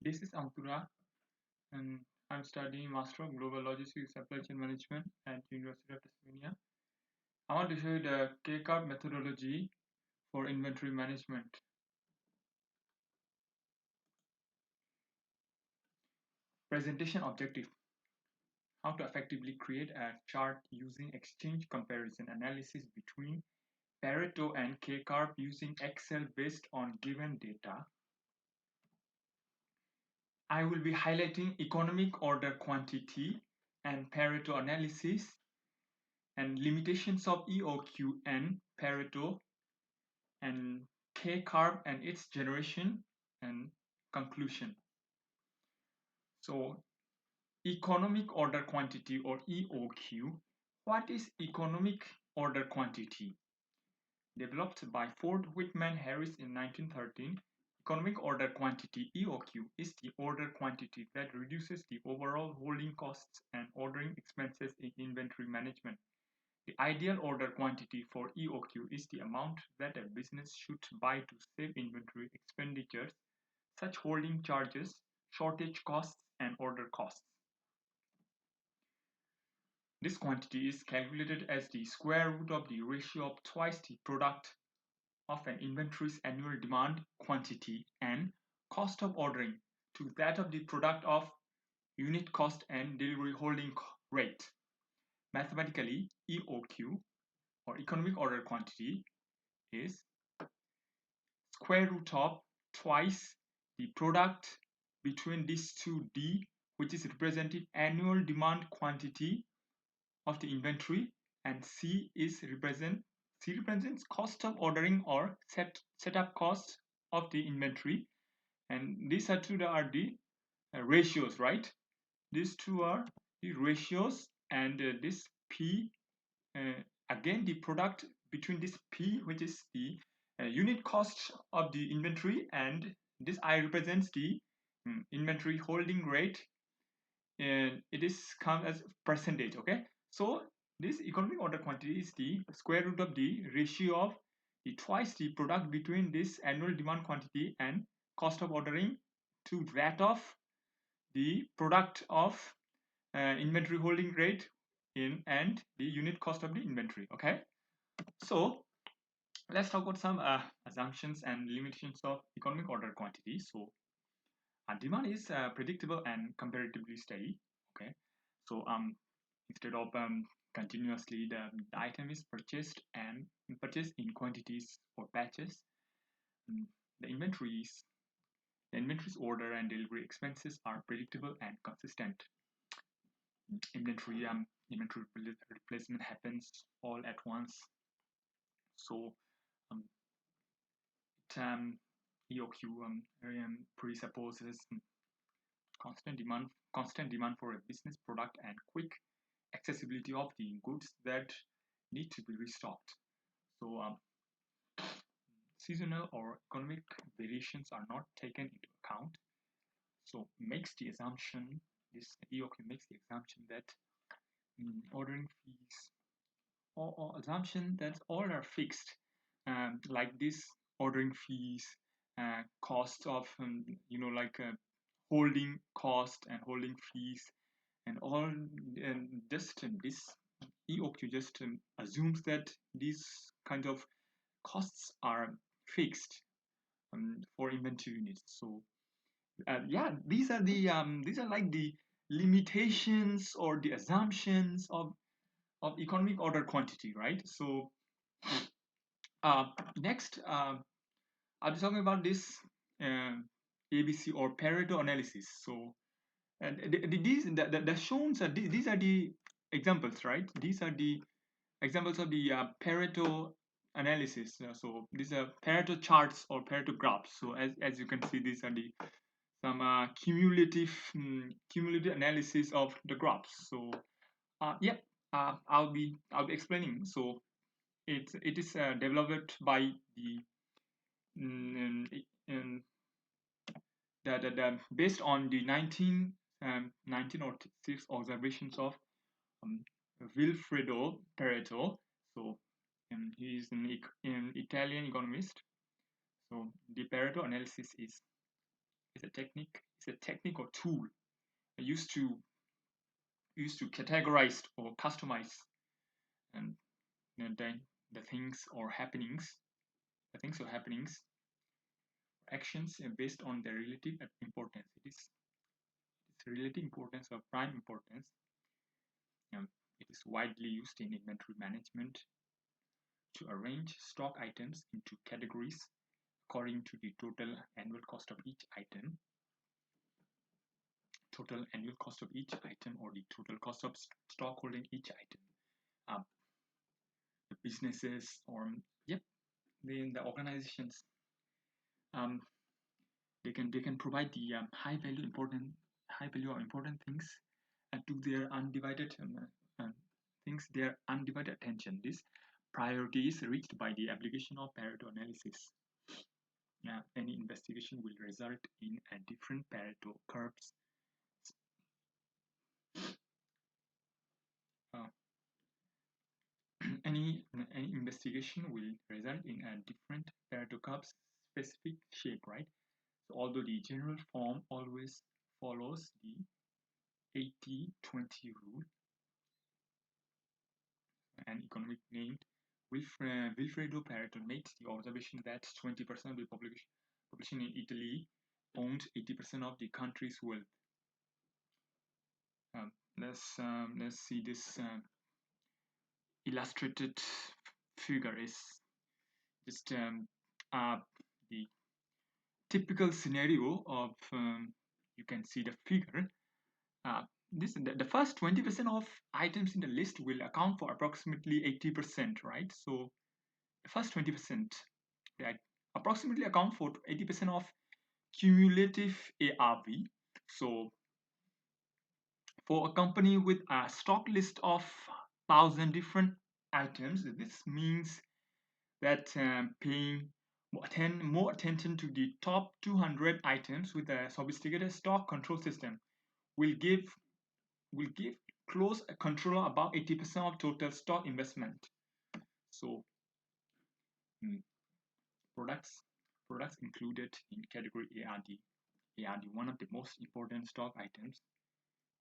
This is Antura, and I'm studying Master of Global Logistics Supply Chain Management at University of Tasmania. I want to show you the kcurve methodology for inventory management. Presentation objective: how to effectively create a chart using exchange comparison analysis between Pareto and kcurve using Excel based on given data. I will be highlighting economic order quantity and Pareto analysis and limitations of EOQ and Pareto and kcurve and its generation and conclusion. So economic order quantity or EOQ. What is economic order quantity? Developed by Ford Whitman Harris in 1913, economic order quantity EOQ is the order quantity that reduces the overall holding costs and ordering expenses in inventory management. The ideal order quantity for EOQ is the amount that a business should buy to save inventory expenditures, such holding charges, shortage costs, and order costs. This quantity is calculated as the square root of the ratio of twice the product of an inventory's annual demand quantity and cost of ordering to that of the product of unit cost and delivery holding rate. Mathematically, EOQ or economic order quantity is square root of twice the product between these two D, which is represented annual demand quantity of the inventory, and C represents cost of ordering or setup cost of the inventory, and these are the ratios, right? These two are the ratios, and this P again the product between this P, which is the unit cost of the inventory, and this I represents the inventory holding rate, and it is come as percentage. Okay, so this economic order quantity is the square root of the ratio of the twice the product between this annual demand quantity and cost of ordering to that of the product of inventory holding rate in and the unit cost of the inventory. Okay, so let's talk about some assumptions and limitations of economic order quantity. So demand is predictable and comparatively steady. Okay, so instead of continuously the item is purchased in quantities or batches. um, the inventories the inventory's order and delivery expenses are predictable and consistent. Inventory replacement happens all at once, so um, EOQ presupposes constant demand for a business product and quick accessibility of the goods that need to be restocked. So seasonal or economic variations are not taken into account. So makes the assumption this EOQ makes the assumption that ordering fees or assumption that all are fixed, like this ordering fees, cost of like holding cost and holding fees and all, and just this EOQ just assumes that these kind of costs are fixed for inventory units. So yeah, these are like the limitations or the assumptions of economic order quantity, right? So next, I'll be talking about this uh, ABC or Pareto analysis. So these the shown are these are the examples, right? These are the examples of the Pareto analysis. So these are Pareto charts or Pareto graphs. So as you can see, these are the some cumulative analysis of the graphs. So yeah, I'll be explaining. So it is developed by the mm, um, based on the 1906 observations of um, Vilfredo Pareto. So he is an Italian economist. So the Pareto analysis is is a technique. It's a technique or tool used to categorize or customize and the things or happenings, actions based on their relative importance. It's relative importance or prime importance. It is widely used in inventory management to arrange stock items into categories according to the total annual cost of each item. Total annual cost of each item, or the total cost of stock holding each item. The businesses, or the organizations, they can provide the high value or important things to their undivided their undivided attention. This priority is reached by the application of Pareto analysis. Any investigation will result in a different Pareto curves. Any investigation will result in a different Pareto curves specific shape, right? So although the general form always follows the 80-20 rule, an economic named Vilfredo Pareto made the observation that 20% of the population in Italy owned 80% of the country's wealth. Let's see this illustrated figure is just the typical scenario of you can see the figure. The first 20% of items in the list will account for approximately 80%, right? So the first 20% they approximately account for 80% of cumulative ARV. So for a company with a stock list of 1,000 different items, this means that paying more attention to the top 200 items with a sophisticated stock control system will give close control about 80% of total stock investment. So products included in category ARD, one of the most important stock items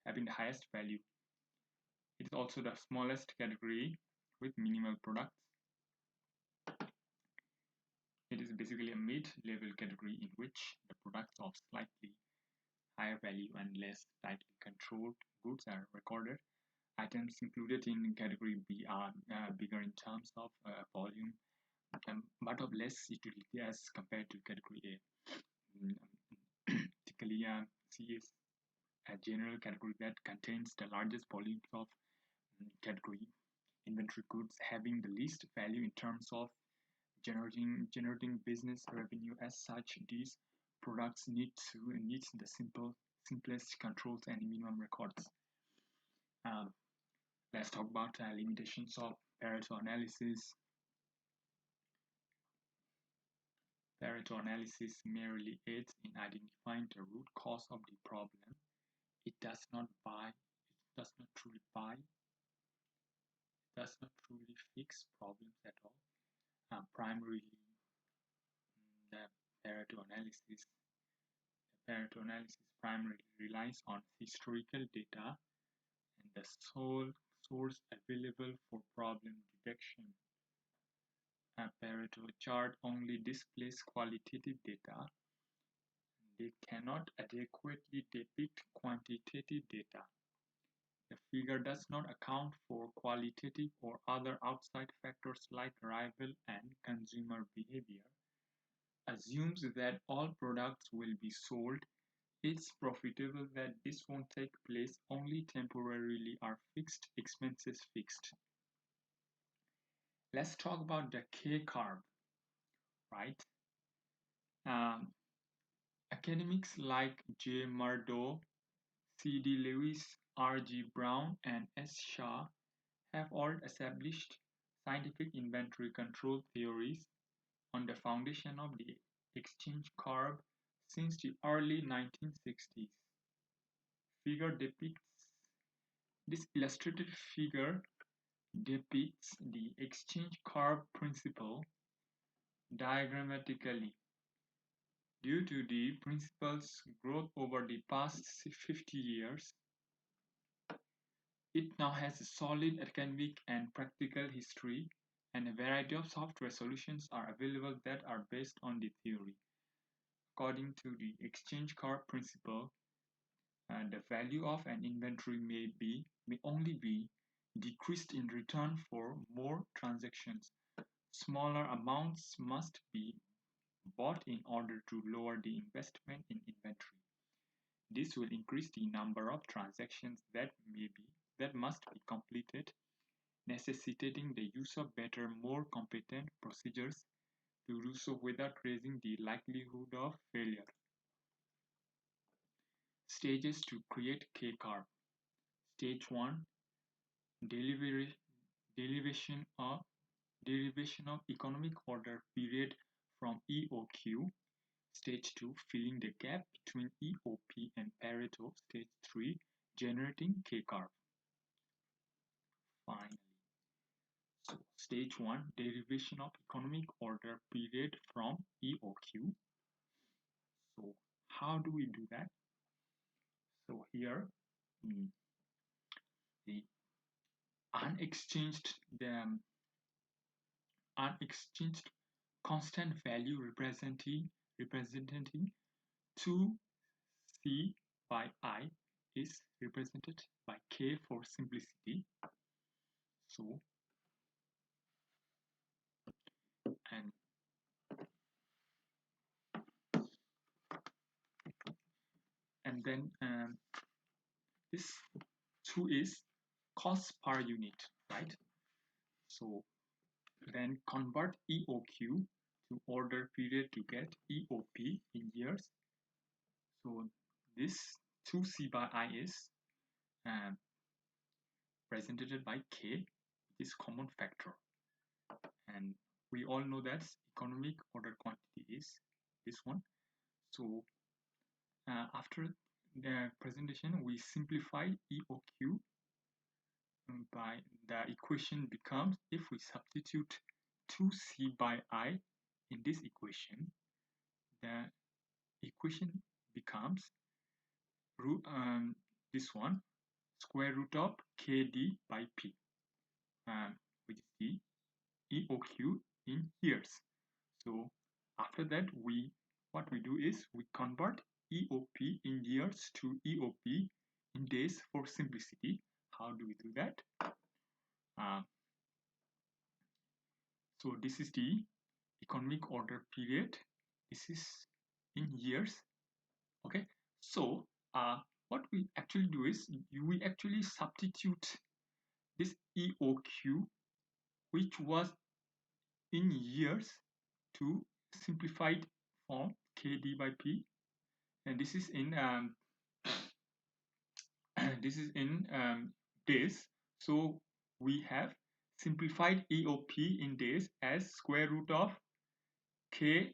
having the highest value. It is also the smallest category with minimal products. It is basically a mid-level category in which the products of slightly higher value and less tightly controlled goods are recorded. Items included in category B are bigger in terms of volume, but of less utility as compared to category A. Typically, C is a general category that contains the largest volumes of category inventory goods, having the least value in terms of generating business revenue. As such, these products need the simplest controls and minimum records. Let's talk about limitations of Pareto analysis. Pareto analysis merely aids in identifying the root cause of the problem. It does not truly fix problems at all. Primarily, the Pareto analysis primarily relies on historical data and the sole source available for problem detection. A Pareto chart only displays qualitative data. They cannot adequately depict quantitative data. The figure does not account for qualitative or other outside factors like rival and consumer behavior. Assumes that all products will be sold. It's profitable that this won't take place. Only temporarily are fixed expenses fixed. Let's talk about the K-curve, right? Academics like J. Murdoch, C.D. Lewis, R.G. Brown, and S. Shah have all established scientific inventory control theories on the foundation of the exchange curve since the early 1960s. This illustrated figure depicts the exchange curve principle diagrammatically. Due to the principle's growth over the past 50 years, it now has a solid academic and practical history, and a variety of software solutions are available that are based on the theory. According to the exchange curve principle, the value of an inventory may only be decreased in return for more transactions. Smaller amounts must be bought in order to lower the investment in inventory. This will increase the number of transactions that must be completed, necessitating the use of better, more competent procedures to do so without raising the likelihood of failure. Stages to create K-curve. Stage 1, derivation of economic order period from EOQ. Stage 2, filling the gap between EOP and Pareto. Stage 3, generating K-curve. Finally, so stage 1, derivation of economic order period from EOQ. So how do we do that? So here, the unexchanged constant value representing 2c by I is represented by k for simplicity. So, and then this 2 is cost per unit, right? So then convert EOQ to order period to get EOP in years. So this 2c by I is represented by k, which is common factor. And we all know that economic order quantity is this one. So after the presentation, we simplify EOQ by the equation becomes, if we substitute 2c by I in this equation, the equation becomes this one, square root of kd by p, which is the EOQ in years. So after that, what we do is we convert EOP in years to EOP in days for simplicity. How do we do that? So this is the economic order period. This is in years. Okay. So what we actually do is we actually substitute this EOQ, which was in years, to simplified form kd by p, and this is in days. So we have simplified EOP in days as square root of k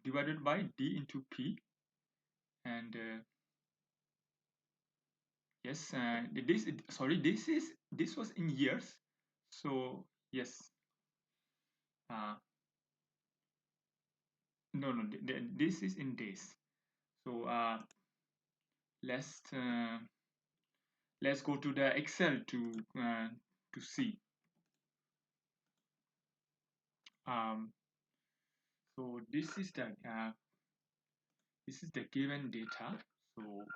divided by d into p, and yes, this was in years. So yes, no, this is in days. So let's go to the Excel to see. So this is the given data. So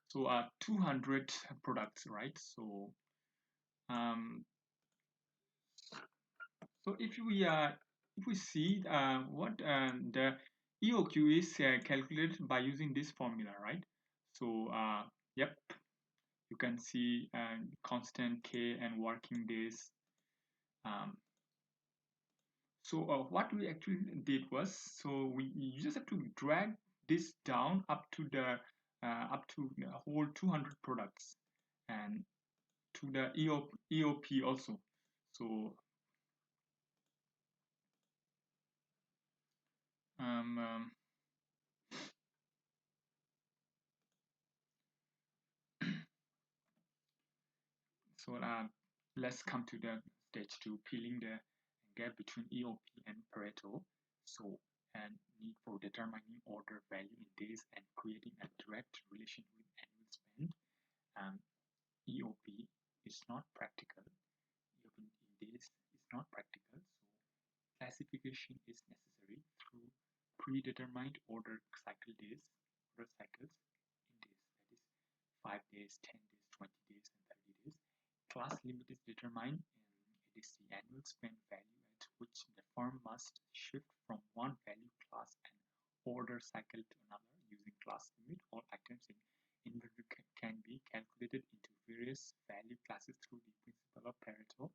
so 200 products, right? So so if we see what the EOQ is calculated by using this formula, right? So yep, you can see constant k and working days. So what we actually did was, so you just have to drag this down up to the whole 200 products and to the EOP also. So so let's come to the stage 2, peeling the gap between EOP and Pareto. So, and need for determining order value in days and creating a direct relation with annual spend. EOP is not practical. EOP in days is not practical. So, classification is necessary through predetermined order cycle days, order cycles in days. That is 5 days, 10 days, 20 days, and 30 days. Class limit is determined. It is the annual spend value at which the firm must shift from one value class and order cycle to another. Using class limit, all items in inventory can be calculated into various value classes through the principle of Pareto.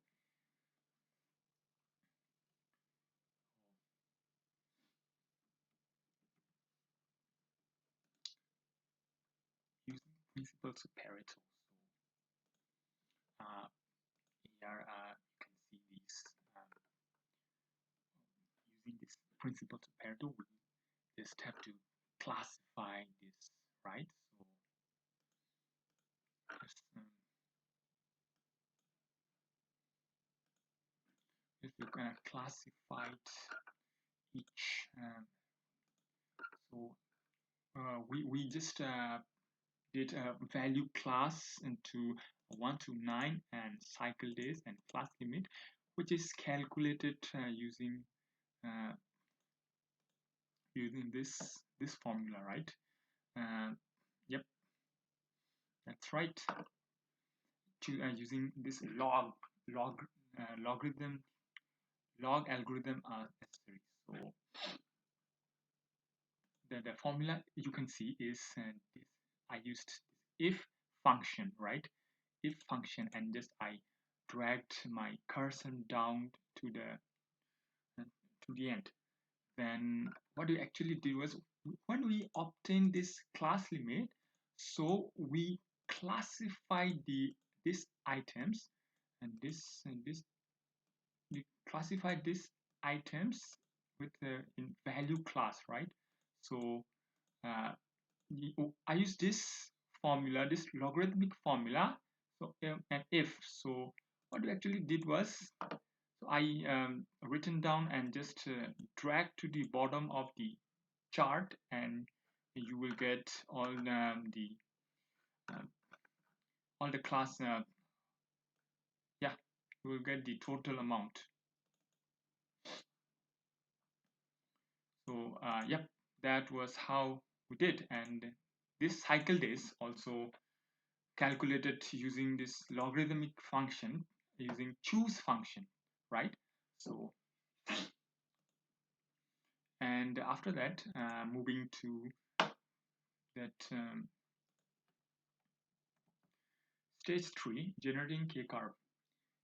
Using principles of Pareto. So here you can see these using this principle of Pareto, we just have to classify this, right? So if you're gonna classify each, so we just did a value class into 1 to 9 and cycle days and class limit, which is calculated using this formula, right? Yep, that's right. To using this log algorithm are necessary. So the formula you can see is this. I used if function, right? If function, and just I dragged my cursor down to the end. Then what we actually did was, when we obtain this class limit, so we classify these items and this we classify these items with the in value class, right? So I use this formula, this logarithmic formula. So and if, so what we actually did was, so I written down and just drag to the bottom of the chart, and you will get uh, all the class. Yeah, you will get the total amount. So yep, that was how we did, and this cycle days also calculated using this logarithmic function, using choose function, right? So and after that, moving to that stage 3, generating kcurve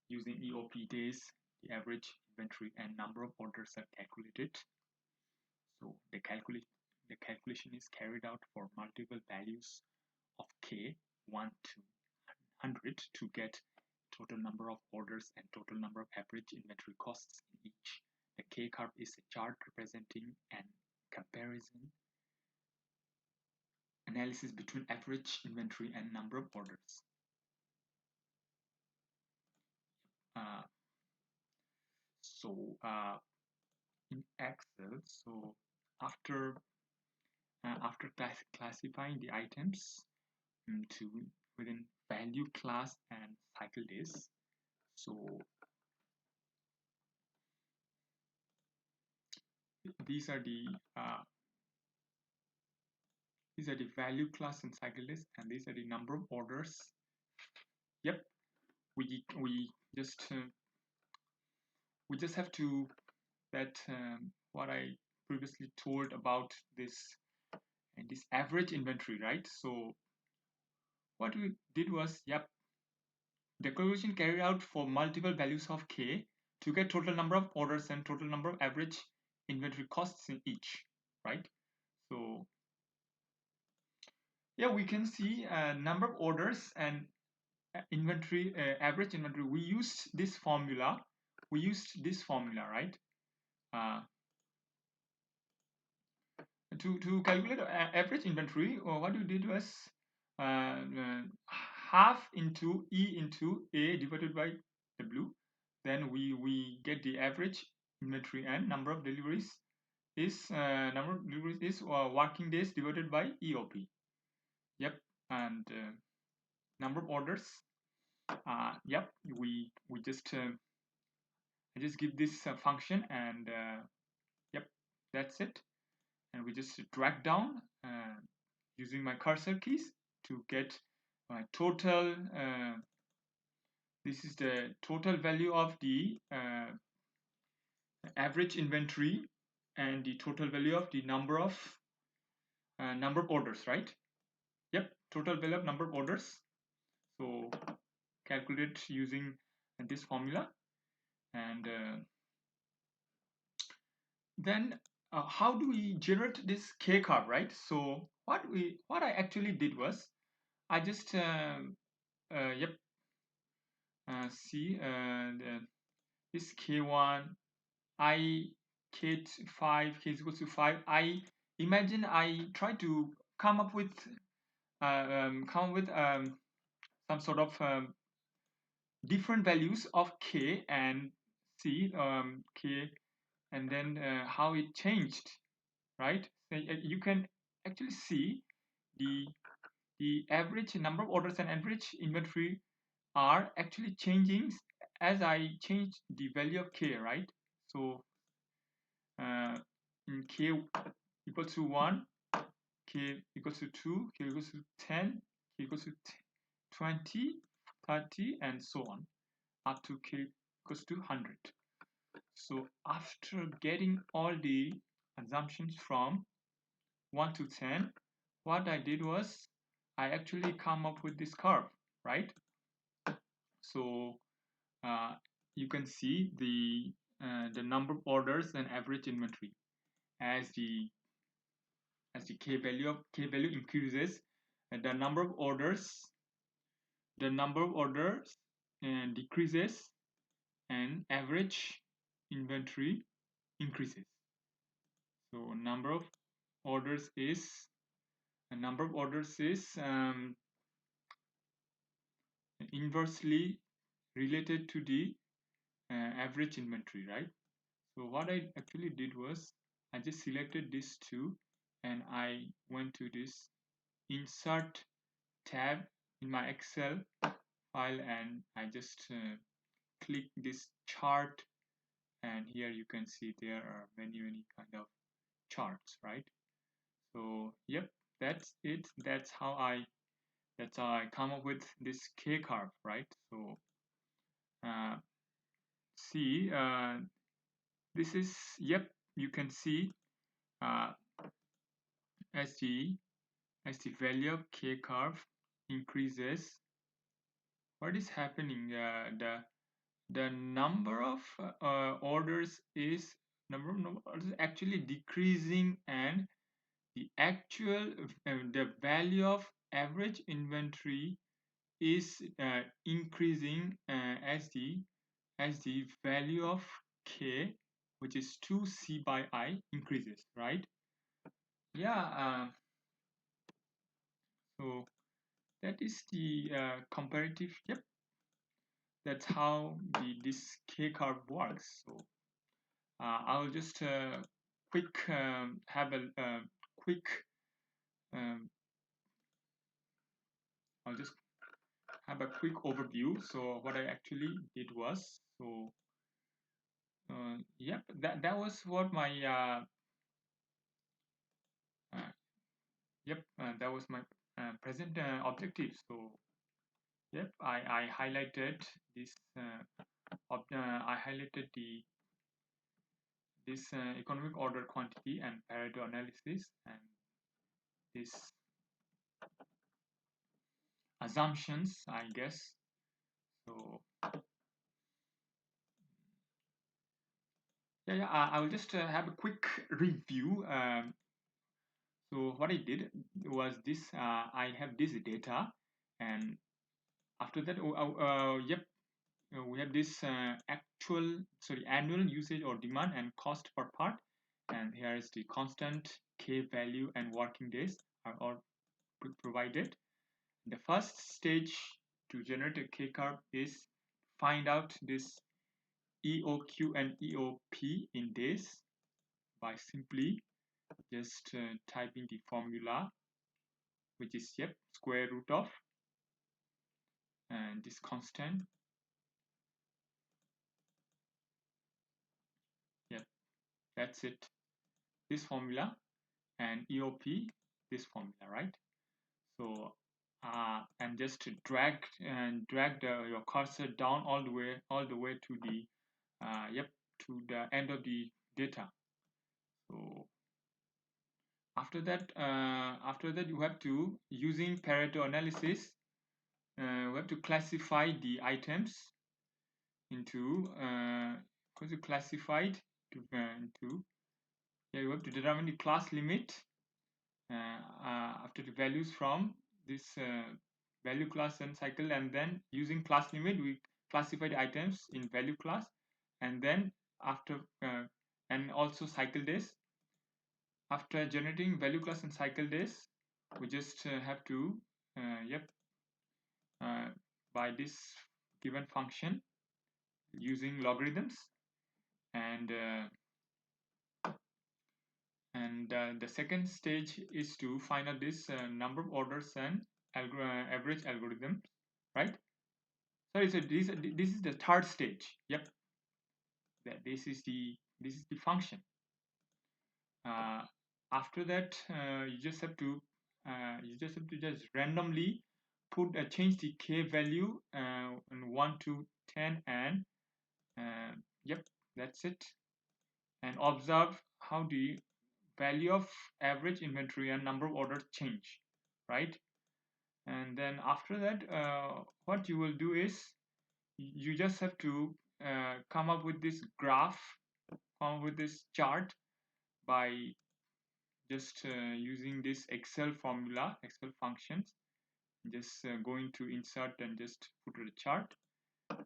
using EOP days, the average inventory and number of orders are calculated. So the calculation is carried out for multiple values of k 1 to 100 to get total number of orders and total number of average inventory costs in each. The K-curve is a chart representing an comparison analysis between average inventory and number of orders. So in Excel, so after classifying the items to within value class and cycle days, so these are the value class and cycle days, and these are the number of orders. Yep, we just have to that what I previously told about this and this average inventory, right? So what we did was, yep, the calculation carried out for multiple values of k to get total number of orders and total number of average inventory costs in each, right? So yeah, we can see number of orders and inventory, average inventory. We used this formula. Right? To calculate average inventory, what we did was uh, half into E into A divided by W. Then we get the average inventory, and number of deliveries is working days divided by EOP. Yep. And number of orders. Yep. We just I just give this function, and yep, that's it. And we just drag down using my cursor keys to get my total. This is the total value of the average inventory and the total value of the number of orders, right? Yep, total value of number of orders. So calculate using this formula, and then how do we generate this K curve, right? So what I actually did was I just yep, see this K1, I K5, K is equal to 5. I imagine I try to come up with some sort of different values of K, and see K, and then how it changed, right? So you can actually see the average number of orders and average inventory are actually changing as I change the value of K, right? So in K equals to 1, K equals to 2, K equals to 10, K equals to 20, 30, and so on, up to K equals to 100. So after getting all the assumptions from 1 to 10, what I did was I actually come up with this curve, right? So you can see the number of orders and average inventory as the k value increases, and the number of orders decreases, and average inventory increases. So number of orders is inversely related to the average inventory, right? So what I actually did was I just selected these two, and I went to this insert tab in my Excel file, and I just click this chart, and here you can see there are many kind of charts, right? So yep, that's it. That's how I come up with this K curve, right? So see, this is, yep, you can see as the value of K curve increases, what is happening? The number of orders is actually decreasing, and the actual the value of average inventory is increasing as the value of K, which is 2C by I, increases, right? Yeah. So that is the comparative. Yep, that's how this K curve works. So I'll just quick have a quick um, I'll just have a quick overview. So what I actually did was, so yep, that was what my that was my present objective. So yep, I highlighted this I highlighted this economic order quantity and Pareto analysis, and this assumptions, I guess. So yeah, I will just have a quick review. So what I did was this: I have this data, and after that, yep, we have this annual usage or demand and cost per part, and here is the constant K value and working days are all provided. The first stage to generate a K curve is find out this EOQ and EOP in this by simply just typing the formula, which is square root of and this constant. That's it. This formula and EOP, this formula, right? So and just to drag your cursor down all the way to the to the end of the data. So after that you have to, using Pareto analysis, we have to classify the items into because you classified into you have to determine the class limit after the values from this value class and cycle, and then using class limit we classify the items in value class, and then after and also cycle days. After generating value class and cycle days, we just have to by this given function using logarithms, and the second stage is to find out this number of orders and average algorithm, right? Sorry, so this is the third stage. This is the function. After that, you just have to just randomly put change the k value in 1 to 10, and that's it, and observe how the value of average inventory and number of orders change, right? And then after that, what you will do is you just have to come up with this graph, come up with this chart by just using this Excel formula, Excel functions, just going to insert and just put the chart,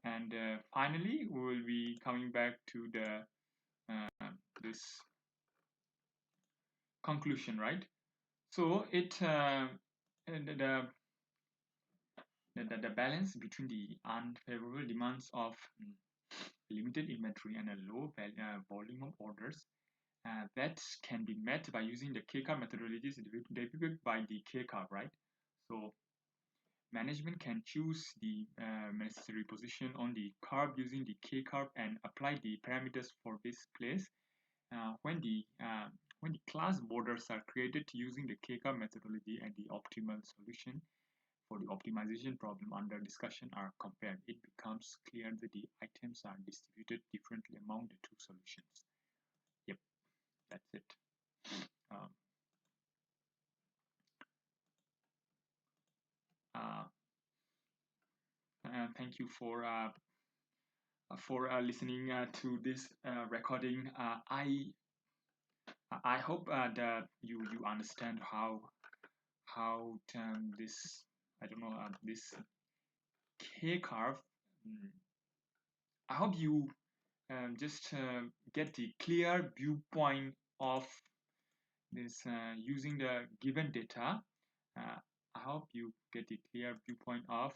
and finally we will be coming back to the this conclusion, right? So the balance between the unfavorable demands of limited inventory and a low volume of orders that can be met by using the K-curve methodologies depicted by the K-curve, right? So management can choose the necessary position on the curve using the K-curve and apply the parameters for this place. When the class borders are created using the K-curve methodology and the optimal solution for the optimization problem under discussion are compared, it becomes clear that the items are distributed differently among the two solutions. That's it. Thank you for listening to this recording. I hope that you understand how this, I don't know, this K-curve. I hope you just get the clear viewpoint of this using the given data. I hope you get the clear viewpoint of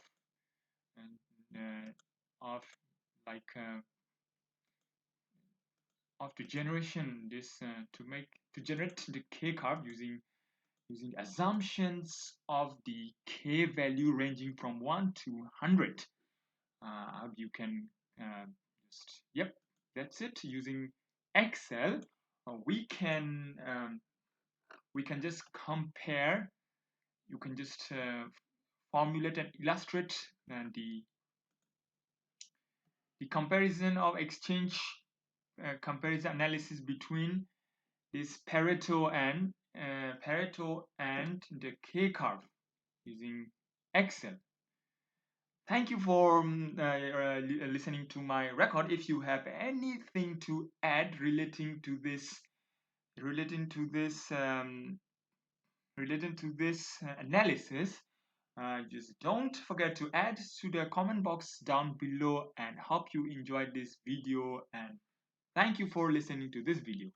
like of the generation this to generate the K-curve using assumptions of the K value ranging from 1 to 100. I hope you can that's it. Using Excel, we can just compare. You can just formulate and illustrate the comparison of exchange comparison analysis between this Pareto and the K-curve using Excel. Thank you for listening to my record. If you have anything to add relating to this analysis, just don't forget to add to the comment box down below, and hope you enjoyed this video, and thank you for listening to this video.